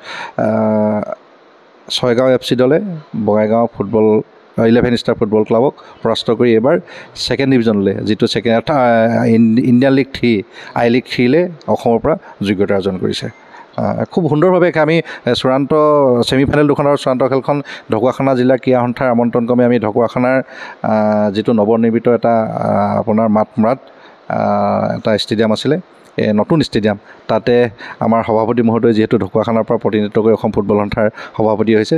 6 গাঁও FC দলে বঙাইগাঁও 11 ষ্টাৰ ফুটবল ক্লাবক পৰাস্ত কৰি এবাৰ ছেকেণ্ড ডিভিজনলৈ যিটো ইণ্ডিয়ান লীগ 3 আই লীগ 3লৈ অসমৰ পৰা যোগ্যতা অৰ্জন কৰিছে খুব সুন্দৰভাৱে আমি চূড়ান্ত ছেমিফাইনেল দুখনৰ চূড়ান্ত খেলখন ঢকুৱাখানা জিলা ক্ৰীড়া সন্থাৰ আমন্ত্ৰণ ক্ৰমে আমি ঢকুৱাখানাৰ যিটো নৱনিৰ্মিত এটা আপোনাৰ মাতমৰাত এটা ষ্টেডিয়াম আছিলে নতুন ষ্টেডিয়াম তাতে আমাৰ সভাপতি মহোদয় যিহেতু ঢকুৱাখানাৰ পৰা প্ৰতিনিধিত্ব কৰি অসম ফুটবল সন্থাৰ সভাপতি হৈছে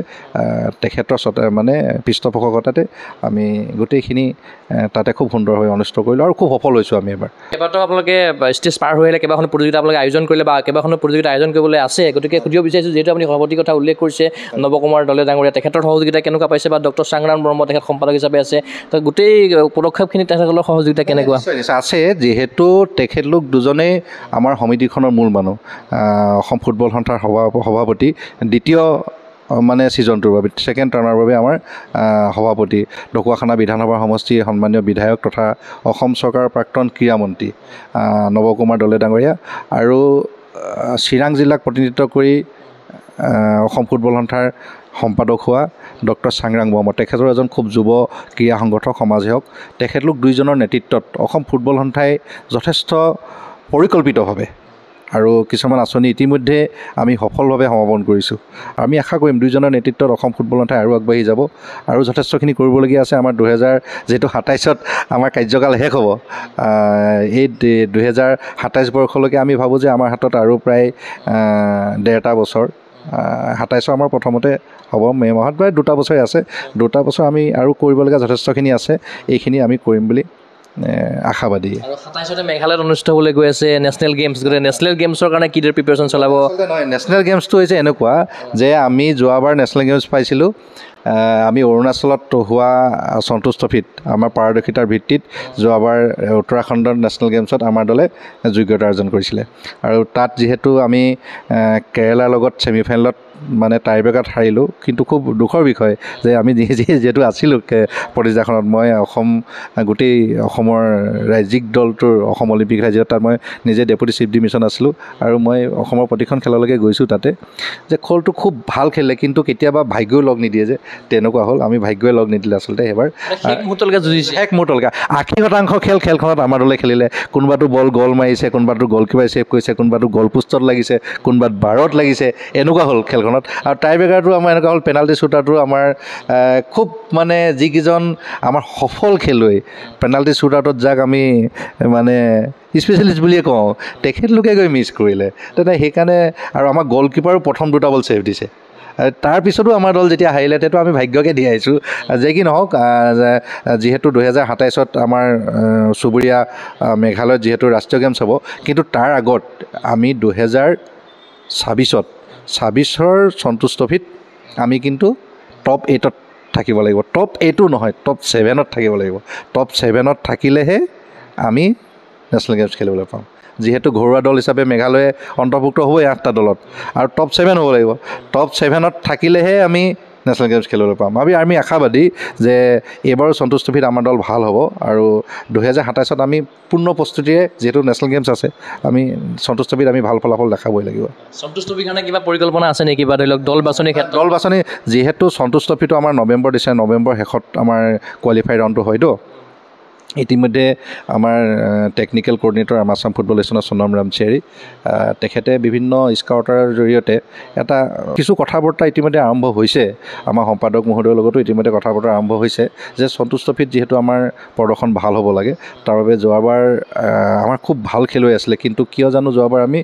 তেখেতৰ মানে পৃষ্ঠপোষকতাতে আমি গোটেইখিনি তাতে খুব সুন্দৰভাৱে অনুষ্ঠিত কৰিলোঁ আৰু খুব সফল হৈছোঁ আমি এবাৰ কেইবাটাও আপোনালোকে ষ্টেজ পাৰ হৈ আহিলে কেইবাখনো প্ৰতিযোগিতা আপোনালোকে আয়োজন কৰিলে বা কেইবাখনো প্ৰতিযোগিতা আয়োজন কৰিবলৈ আছে গতিকে সুধিব বিচাৰিছোঁ যিহেতু আপুনি সভাপতিৰ কথা উল্লেখ কৰিছে নৱকুমাৰ দলে ডাঙৰীয়া তেখেতৰ সহযোগিতা কেনেকুৱা পাইছে বা ডক্টৰ চাংৰাম বৰ্মা তেখেত সম্পাদক হিচাপে আছে তো গোটেই পদক্ষেপখিনি তেখেতসকলৰ সহযোগিতা কেনেকুৱা আছে যিহেতু তেখেতলোক দুজনেই আমাৰ সমিতিখনৰ মূল মানুহ অসম ফুটবল সন্থাৰ সভাপতি দ্বিতীয় মানে ছিজনটোৰ বাবে ছেকেণ্ড টাৰ্মৰ বাবে আমাৰ সভাপতি ঢকুৱাখানা বিধানসভাৰ সমষ্টিৰ সন্মানীয় বিধায়ক তথা অসম চৰকাৰৰ প্ৰাক্তন ক্ৰীড়ামন্ত্ৰী নৱকুমাৰ দলে ডাঙৰীয়া আৰু চিৰাং জিলাক প্ৰতিনিধিত্ব কৰি অসম ফুটবল সন্থাৰ সম্পাদক হোৱা ডক্টৰ চাংৰাং বৰ্মা তেখেতৰ এজন খুব যুৱ ক্ৰীড়া সংগঠক সমাজসেৱক তেখেতলোক দুইজনৰ নেতৃত্বত অসম ফুটবল সন্থাই যথেষ্ট পৰিকল্পিতভাৱে আৰু কিছুমান আঁচনি ইতিমধ্যে আমি সফলভাৱে সমাপন কৰিছোঁ আমি আশা কৰিম দুইজনৰ নেতৃত্বত অসম ফুটবল সন্থাই আৰু আগবাঢ়ি যাব আৰু যথেষ্টখিনি কৰিবলগীয়া আছে আমাৰ 2027 আমাৰ কাৰ্যকাল শেষ হ'ব এই 2027 বৰ্ষলৈকে আমি ভাবোঁ যে আমাৰ হাতত আৰু প্ৰায় 1.5 বছৰ 27 আমাৰ প্ৰথমতে হ'ব মে' মাহত, প্ৰায় 2 বছৰে আছে। 2 বছৰ আমি আৰু কৰিবলগীয়া যথেষ্টখিনি আছে, এইখিনি আমি কৰিম বুলি আশাবাদী। আৰু 27 মেঘালয়ত অনুষ্ঠিত হ'বলৈ গৈ আছে নেশ্যনেল গেমছ, গতিকে নেশ্যনেল গেমছৰ কাৰণে কিদৰে প্ৰিপেৰেশ্যন চলাব? নহয়, নেশ্যনেল গেমছটো হৈছে এনেকুৱা যে আমি যোৱাবাৰ নেশ্যনেল গেমছ পাইছিলোঁ, আমি অৰুণাচলত হোৱা সন্তোষ ট্ৰফিত আমাৰ পাৰদৰ্শিতাৰ ভিত্তিত যোৱাবাৰ উত্তৰাখণ্ডৰ নেশ্যনেল গেমছত আমাৰ দলে যোগ্যতা অৰ্জন কৰিছিলে। আৰু তাত যিহেতু আমি কেৰেলাৰ লগত ছেমিফাইনেলত মানে টাইব্ৰেকাৰত হাৰিলোঁ, কিন্তু খুব দুখৰ বিষয় যে আমি যিহেতু আছিলোঁ প্ৰতিযোগিতাখনত, মই গোটেই অসমৰ ৰাজ্যিক দলটোৰ অসম অলিম্পিক ৰাজ্যত তাত মই নিজে ডেপুটি চিফ ডিমিশ্যন আছিলোঁ, আৰু মই অসমৰ প্ৰতিখন খেললৈকে গৈছোঁ তাতে, যে খেলটো খুব ভাল খেলে কিন্তু কেতিয়াবা ভাগ্যও লগ নিদিয়ে, যে তেনেকুৱা হ'ল। আমি ভাগ্যই লগ নিদিলে আচলতে সেইবাৰ, শেষ মুহূৰ্তলৈকে 80% খেলখনত আমাৰ দলে খেলিলে। কোনোবাটো বল গ'ল মাৰিছে, কোনোবাটো গ'লকিপাৰে ছেভ কৰিছে, কোনোবাটো গ'ল পোষ্টত লাগিছে, কোনোবাত বাৰত লাগিছে, এনেকুৱা হ'ল খেলখনত। আৰু টাইব্ৰেকাৰটো আমাৰ এনেকুৱা হ'ল, পেনাল্টি শ্বুটাৰটো আমাৰ খুব মানে যিকেইজন আমাৰ সফল খেলুৱৈ পেনাল্টি শ্বুটাৰটোত যাক আমি মানে স্পেচিয়েলিষ্ট বুলিয়ে কওঁ, তেখেতলোকে গৈ মিছ কৰিলে। তেনে সেইকাৰণে আৰু আমাৰ গ'লকিপাৰো প্ৰথম 2টা বল ছেভ দিছে। তাৰপিছতো আমাৰ দল যেতিয়া হাৰিলে, তেতিয়া আমি ভাগ্যকে দি আহিছোঁ। যে কি নহওক, যিহেতু 2027 আমাৰ চুবুৰীয়া মেঘালয়ত যিহেতু ৰাষ্ট্ৰীয় গেমছ হ'ব, কিন্তু তাৰ আগত আমি 2026ৰ সন্তোষ ট্ৰফিত আমি কিন্তু টপ 8ত থাকিব লাগিব। টপ 8ও নহয়, টপ 7ত থাকিব লাগিব। টপ 7ত থাকিলেহে আমি নেশ্যনেল গেমছ খেলিবলৈ পাম। যিহেতু ঘৰুৱা দল হিচাপে মেঘালয়ে অন্তৰ্ভুক্ত হ'বই 8টা দলত, আৰু টপ 7 হ'ব লাগিব। টপ 7ত থাকিলেহে আমি নেশ্যনেল গেমছ খেলিবলৈ পাম। আমি আশাবাদী যে এইবাৰো সন্তোষ ট্ৰফিত আমাৰ দল ভাল হ'ব, আৰু 2027ত আমি পূৰ্ণ প্ৰস্তুতিৰে, যিহেতু নেশ্যনেল গেমছ আছে, আমি সন্তোষ ট্ৰফিত আমি ভাল ফলাফল দেখাবই লাগিব। সন্তোষ ট্ৰফিৰ কাৰণে কিবা পৰিকল্পনা আছে নেকি, বা ধৰি লওক দল বাছনিৰ ক্ষেত্ৰত? দল বাছনি, যিহেতু সন্তোষ ট্ৰফিটো আমাৰ নৱেম্বৰ শেষত আমাৰ কোৱালিফাই ৰাউণ্ডটো হয়তো। ইতিমধ্যে আমাৰ টেকনিকেল কোঅৰ্ডিনেটৰ আমাৰ আছাম ফুটবল এছ'চিয়েশ্যনৰ সোণম ৰামচিয়াৰী, তেখেতে বিভিন্ন স্কাউটাৰৰ জৰিয়তে কিছু কথা বতৰা ইতিমধ্যে আৰম্ভ হৈছে। আমাৰ সম্পাদক মহোদয়ৰ লগতো ইতিমধ্যে কথা বতৰা আৰম্ভ হৈছে যে সন্তোষ ট্ৰফিত যিহেতু আমাৰ প্ৰদৰ্শন ভাল হ'ব লাগে, তাৰ বাবে যোৱাবাৰ আমাৰ খুব ভাল খেলুৱৈ আছিলে, কিন্তু কিয় জানো যোৱাবাৰ আমি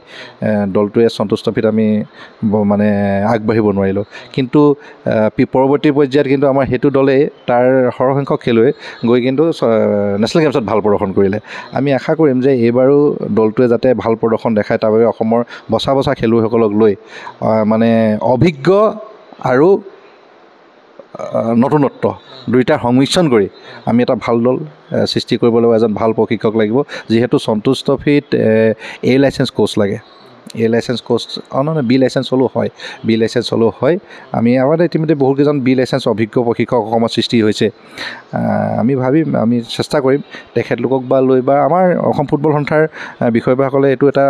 দলটোৱে সন্তোষ ট্ৰফিত আমি মানে আগবাঢ়িব নোৱাৰিলোঁ। কিন্তু পৰৱৰ্তী পৰ্যায়ত কিন্তু আমাৰ সেইটো দলেই তাৰ সৰহসংখ্যক খেলুৱৈ গৈ কিন্তু নেশ্যনেল গেমছত ভাল প্ৰদৰ্শন কৰিলে। আমি আশা কৰিম যে এইবাৰো দলটোৱে যাতে ভাল প্ৰদৰ্শন দেখায়, তাৰ বাবে অসমৰ বচা খেলুৱৈসকলক লৈ মানে অভিজ্ঞ আৰু নতুনত্ব দুয়োটাৰ সংমিশ্ৰণ কৰি আমি এটা ভাল দল সৃষ্টি কৰিব লাগিব। এজন ভাল প্ৰশিক্ষক লাগিব, যিহেতু সন্তোষ ট্ৰফিত A লাইচেঞ্চ কোচ লাগে। A license coach B license হ'লেও হয়। আমি আমাৰ ইতিমধ্যে বহুকেইজন B লাইচেঞ্চ অভিজ্ঞ প্ৰশিক্ষক অসমত সৃষ্টি হৈছে। আমি চেষ্টা কৰিম তেখেতলোকক বা লৈ, বা আমাৰ অসম ফুটবল সন্থাৰ বিষয়ববীয়াসকলে এইটো এটা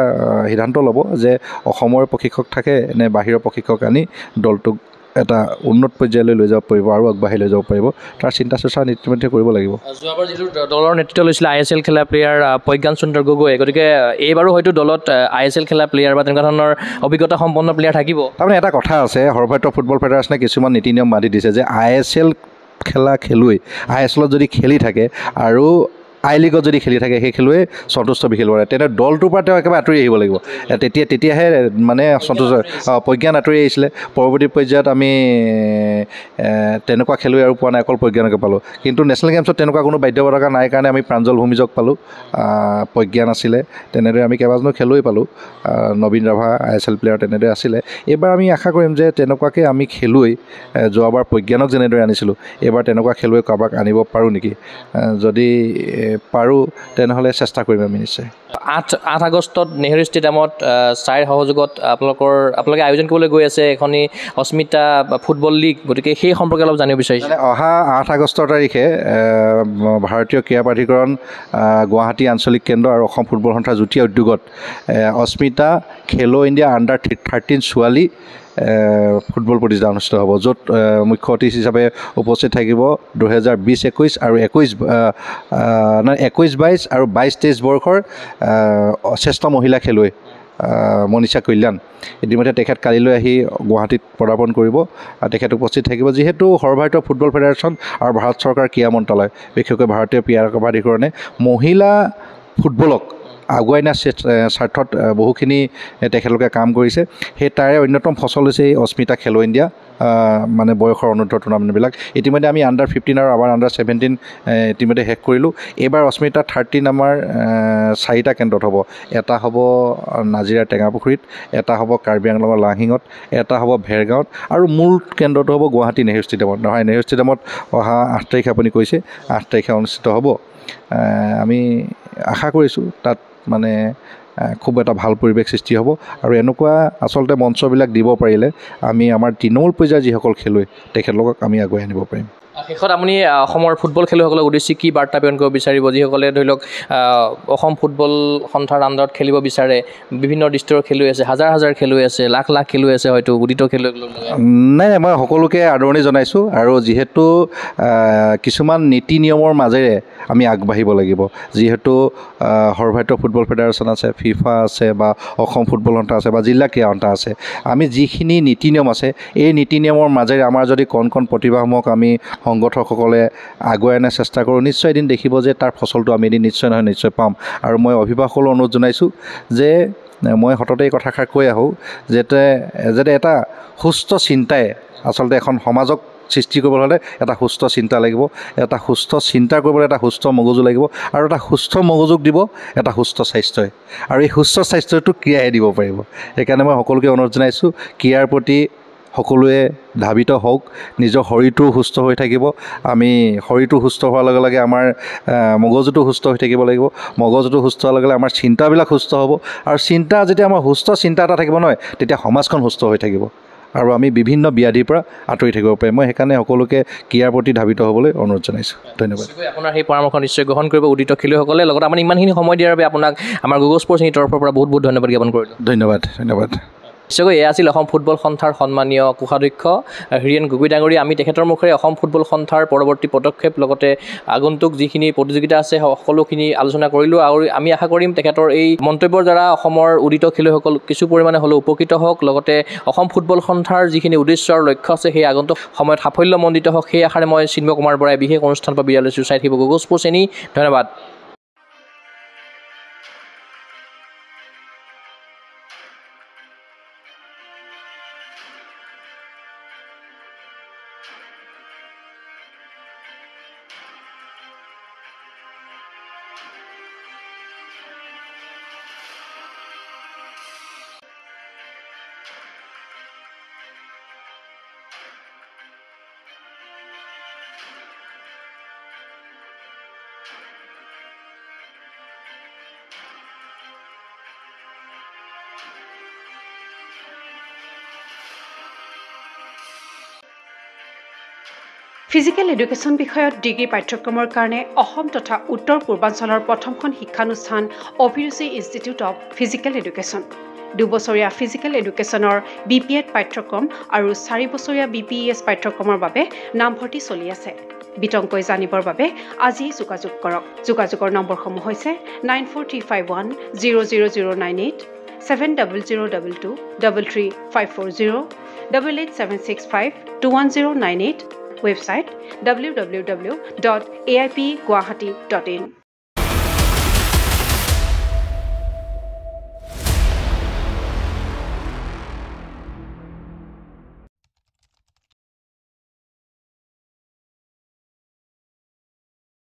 সিদ্ধান্ত ল'ব যে অসমৰ প্ৰশিক্ষক থাকে নে বাহিৰৰ প্ৰশিক্ষক আনি দলটোক এটা উন্নত পৰ্যায়লৈ লৈ যাব পাৰিব আৰু আগবাঢ়ি লৈ যাব পাৰিব, তাৰ চিন্তা চৰ্চা ইতিমধ্যে কৰিব লাগিব। যোৱাবাৰ যিটো দলৰ নেতৃত্ব লৈছিলে ISL খেলা প্লেয়াৰ প্ৰজ্ঞান সুন্দৰ গগৈ, গতিকে এইবাৰো হয়তো দলত ISL খেলা প্লেয়াৰ বা তেনেকুৱা ধৰণৰ অভিজ্ঞতা সম্পন্ন প্লেয়াৰ থাকিব। তাৰমানে এটা কথা আছে, সৰ্বভাৰতীয় ফুটবল ফেডাৰেশ্যনে কিছুমান নীতি নিয়ম বান্ধি দিছে যে ISL খেলুৱৈ ISLত যদি খেলি থাকে আৰু I লীগত যদি খেলি থাকে, সেই খেলুৱৈ সন্তোষ ট্ৰফি খেলিব পাৰে। তেনে দলটোৰ পৰা তেওঁ একেবাৰে আঁতৰি আহিব লাগিব। তেতিয়াহে মানে প্ৰজ্ঞান আঁতৰি আহিছিলে। পৰৱৰ্তী পৰ্যায়ত আমি তেনেকুৱা খেলুৱৈ আৰু পোৱা নাই, অকল প্ৰজ্ঞানকে পালোঁ। কিন্তু নেশ্যনেল গেমছত তেনেকুৱা কোনো বাধ্যবাধকতা নাই কাৰণে আমি প্ৰাঞ্জল ভূমিজক পালোঁ, প্ৰজ্ঞান আছিলে, তেনেদৰে আমি কেইবাজনো খেলুৱৈ পালোঁ, নবীন ৰাভা ISL প্লেয়াৰ তেনেদৰে আছিলে। এইবাৰ আমি আশা কৰিম যে তেনেকুৱাকৈ আমি খেলুৱৈ, যোৱাবাৰ প্ৰজ্ঞানক যেনেদৰে আনিছিলোঁ, এইবাৰ তেনেকুৱা খেলুৱৈ কাৰোবাক আনিব পাৰোঁ নেকি। যদি পাৰোঁ তেনেহ'লে চেষ্টা কৰিম আমি নিশ্চয়। 8 আগষ্টত নেহেৰু ষ্টেডিয়ামত ছাইৰ সহযোগত আপোনালোকে আয়োজন কৰিবলৈ গৈ আছে এখনি অস্মিতা ফুটবল লীগ, গতিকে সেই সম্পৰ্কে অলপ জানিব বিচাৰিছোঁ। অহা 8 আগষ্টৰ তাৰিখে ভাৰতীয় ক্ৰীড়া প্ৰাধিকৰণ, গুৱাহাটী আঞ্চলিক কেন্দ্ৰ আৰু অসম ফুটবল সন্থাৰ যুটীয়া উদ্যোগত অস্মিতা খেলো ইণ্ডিয়া আণ্ডাৰ-13 ছোৱালী ফুটবল প্ৰতিযোগিতা অনুষ্ঠিত হ'ব, য'ত মুখ্য অতিথি হিচাপে উপস্থিত থাকিব 2020-21 আৰু 21-22 আৰু 22-23 বৰ্ষৰ শ্ৰেষ্ঠ মহিলা খেলুৱৈ মনীষা কল্যাণ। ইতিমধ্যে তেখেত কালিলৈ আহি গুৱাহাটীত পদাৰ্পণ কৰিব, তেখেত উপস্থিত থাকিব। যিহেতু সৰ্বভাৰতীয় ফুটবল ফেডাৰেশ্যন আৰু ভাৰত চৰকাৰ ক্ৰীড়া মন্ত্ৰালয়, বিশেষকৈ ভাৰতীয় ক্ৰীড়া প্ৰাধিকৰণে মহিলা ফুটবলক আগুৱাই নিয়াৰ স্বাৰ্থত বহুখিনি তেখেতলোকে কাম কৰিছে। সেই তাৰে অন্যতম ফচল হৈছে এই অস্মিতা খেলো ইণ্ডিয়া মানে বয়সৰ অনুৰ্ধ টুৰ্ণামেণ্টবিলাক। ইতিমধ্যে আমি আণ্ডাৰ-15 আৰু আমাৰ আণ্ডাৰ-17 ইতিমধ্যে শেষ কৰিলোঁ। এইবাৰ অস্মিতা 13 আমাৰ 4টা কেন্দ্ৰত হ'ব। এটা হ'ব নাজিৰাৰ টেঙাপুখুৰীত, এটা হ'ব কাৰ্বি আংলঙৰ লাহিঙত, এটা হ'ব ভেৰগাঁৱত আৰু মূল কেন্দ্ৰটো হ'ব গুৱাহাটী নেহেৰু ষ্টেডিয়ামত। নহয়, নেহেৰু ষ্টেডিয়ামত অহা 8 তাৰিখে আপুনি কৈছে, 8 তাৰিখে অনুষ্ঠিত হ'ব। আমি আশা কৰিছোঁ তাত মানে খুব এটা ভাল পৰিৱেশ সৃষ্টি হ'ব আৰু এনেকুৱা আচলতে মঞ্চবিলাক দিব পাৰিলে আমি আমাৰ তৃণমূল পৰ্যায়ৰ যিসকল খেলুৱৈ তেখেতলোকক আমি আগুৱাই আনিব পাৰিম। শেষত আপুনি অসমৰ ফুটবল খেলুৱৈসকলক উদ্দেশ্যি কি বাৰ্তা প্ৰেৰণ কৰিব বিচাৰিব, যিসকলে ধৰি লওক অসম ফুটবল সন্থাৰ আণ্ডাৰত খেলিব বিচাৰে? বিভিন্ন ডিষ্ট্ৰিক্টৰ খেলুৱৈ আছে, হাজাৰ হাজাৰ খেলুৱৈ আছে, লাখ লাখ খেলুৱৈ আছে, হয়তো উদিত খেলুৱৈক। নাই, মই সকলোকে আদৰণি জনাইছোঁ আৰু যিহেতু কিছুমান নীতি নিয়মৰ মাজেৰে আমি আগবাঢ়িব লাগিব। যিহেতু সৰ্বভাৰতীয় ফুটবল ফেডাৰেশ্যন আছে, ফিফা আছে বা অসম ফুটবল সন্থা আছে বা জিলা ক্ৰীড়া সন্থা আছে। আমি যিখিনি নীতি নিয়ম আছে এই নীতি নিয়মৰ মাজেৰে আমাৰ যদি কণ কণ প্ৰতিভাসমূহক আমি সংগঠকসকলে আগুৱাই অনাৰ চেষ্টা কৰোঁ, নিশ্চয় এদিন দেখিব যে তাৰ ফচলটো আমি এদিন নিশ্চয় নহয় নিশ্চয় পাম। আৰু মই অভিভাৱকসকলক অনুৰোধ জনাইছোঁ যে মই সততে এই কথাষাৰ কৈ আহোঁ যাতে এটা সুস্থ চিন্তাই আচলতে এখন সমাজক সৃষ্টি কৰিবলৈ হ'লে এটা সুস্থ চিন্তা লাগিব, এটা সুস্থ চিন্তা কৰিবলৈ এটা সুস্থ মগজু লাগিব আৰু এটা সুস্থ মগজুক দিব এটা সুস্থ স্বাস্থ্যই। আৰু এই সুস্থ স্বাস্থ্যটো ক্ৰীড়াই দিব পাৰিব। সেইকাৰণে মই সকলোকে অনুৰোধ জনাইছোঁ ক্ৰীড়াৰ প্ৰতি সকলোৱে ধাবিত হওক, নিজৰ শৰীৰটো সুস্থ হৈ থাকিব। আমি শৰীৰটো সুস্থ হোৱাৰ লগে লগে আমাৰ মগজুটো সুস্থ হৈ থাকিব লাগিব। মগজুটো সুস্থ হোৱাৰ লগে লগে আমাৰ চিন্তাবিলাক সুস্থ হ'ব আৰু চিন্তা যেতিয়া আমাৰ সুস্থ চিন্তা এটা থাকিব নহয়, তেতিয়া সমাজখন সুস্থ হৈ থাকিব আৰু আমি বিভিন্ন ব্যাধিৰ পৰা আঁতৰি থাকিব পাৰিম। মই সেইকাৰণে সকলোকে ক্ৰীড়াৰ প্ৰতি ধাবিত হ'বলৈ অনুৰোধ জনাইছোঁ। ধন্যবাদ। আপোনাৰ সেই পৰামৰ্শ নিশ্চয় গ্ৰহণ কৰিব উদিত খেলুৱৈসকলে। লগত আপুনি ইমানখিনি সময় দিয়াৰ বাবে আপোনাক আমাৰ গুগল স্পৰ্টছ এনিৰ তৰফৰ পৰা বহুত বহুত ধন্যবাদ জ্ঞাপন কৰিলোঁ। ধন্যবাদ। ধন্যবাদ। নিশ্চয়কৈ এয়া আছিল অসম ফুটবল সন্থাৰ সন্মানীয় কোষাধ্যক্ষ হীৰেণ গগৈ ডাঙৰীয়া। আমি তেখেতৰ মুখেৰে অসম ফুটবল সন্থাৰ পৰৱৰ্তী পদক্ষেপ লগতে আগন্তুক যিখিনি প্ৰতিযোগিতা আছে সকলোখিনি আলোচনা কৰিলোঁ আৰু আমি আশা কৰিম তেখেতৰ এই মন্তব্যৰ দ্বাৰা অসমৰ উদিত খেলুৱৈসকল কিছু পৰিমাণে হ'লেও উপকৃত হওক, লগতে অসম ফুটবল সন্থাৰ যিখিনি উদ্দেশ্য আৰু লক্ষ্য আছে সেই আগন্তুক সময়ত সাফল্যমণ্ডিত হওক। সেই আশাৰে মই চিন্ময় কুমাৰ বৰাই বিশেষ অনুষ্ঠানৰ পৰা বিদায় লৈছোঁ। চাই থাকিব গুগল স্পৰ্টছ এনি। ধন্যবাদ। ফিজিকেল এডুকেশ্যন বিষয়ত ডিগ্ৰী পাঠ্যক্ৰমৰ কাৰণে অসম তথা উত্তৰ পূৰ্বাঞ্চলৰ প্ৰথমখন শিক্ষানুষ্ঠান অভিৰুচি ইনষ্টিটিউট অৱ ফিজিকেল এডুকেশ্যন। 2 বছৰীয়া ফিজিকেল এডুকেশ্যনৰ BPEd পাঠ্যক্ৰম আৰু 4 বছৰীয়া BPES পাঠ্যক্ৰমৰ বাবে নামভৰ্তি চলি আছে। বিতংকৈ জানিবৰ বাবে আজি যোগাযোগ কৰক। যোগাযোগৰ নম্বৰসমূহ হৈছে 9435100098, 700222 33540, 88765210998, website www.aipguwahati.in